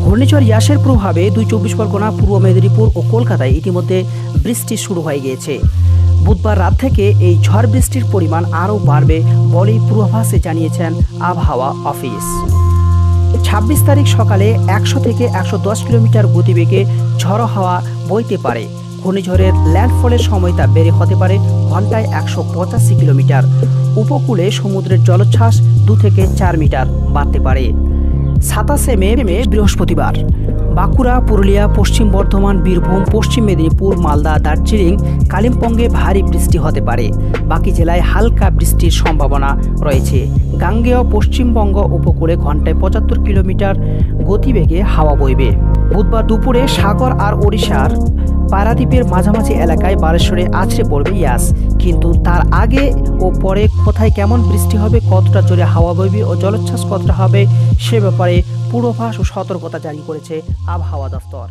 ঘূর্ণিঝড় ইয়াসের প্রভাবে ২ পরগনা, পূর্ব মেদিনীপুর ও কলকাতায় ইতিমধ্যে বৃষ্টি শুরু হয়ে গিয়েছে। বুধবার রাত থেকে এই ঝড় বৃষ্টির পরিমাণ আরও বাড়বে বলেই পূর্বাভাসে জানিয়েছেন আবহাওয়া অফিস। ২৬ তারিখ সকালে ১০০ থেকে ১১০ কিলোমিটার গতিবেগে ঝড়ো হাওয়া বইতে পারে। ঘূর্ণিঝড়ের ল্যান্ডফলের সময় তা বেড়ে হতে পারে ঘন্টায় ১৮৫ কিলোমিটার। উপকূলে সমুদ্রের জলোচ্ছ্বাস ২ থেকে ৪ মিটার বাড়তে পারে। ২৭ মে বৃহস্পতিবার বাঁকুড়া, পুরুলিয়া, পশ্চিম বর্ধমান, বীরভূম, পশ্চিম মেদিনীপুর, মালদা, দার্জিলিং, কালিম্পংয়ে ভারী বৃষ্টি হতে পারে। বাকি জেলায় হালকা বৃষ্টির সম্ভাবনা রয়েছে। গাঙ্গেয় পশ্চিমবঙ্গ উপকূলে ঘন্টায় ৭৫ কিলোমিটার গতিবেগে হাওয়া বইবে। বুধবার দুপুরে সাগর আর ওড়িশার পারাদ্বীপের মাঝামাঝি এলাকায় বালেশ্বরে আছড়ে পড়বে ইয়াস। কিন্তু তার আগে ও পরে কোথায় কেমন বৃষ্টি হবে, কতটা জোরে হাওয়া বইবে ও জলোচ্ছ্বাস কতটা হবে সে ব্যাপারে পূর্বাভাস ও সতর্কতা জারি করেছে আবহাওয়া দফতর।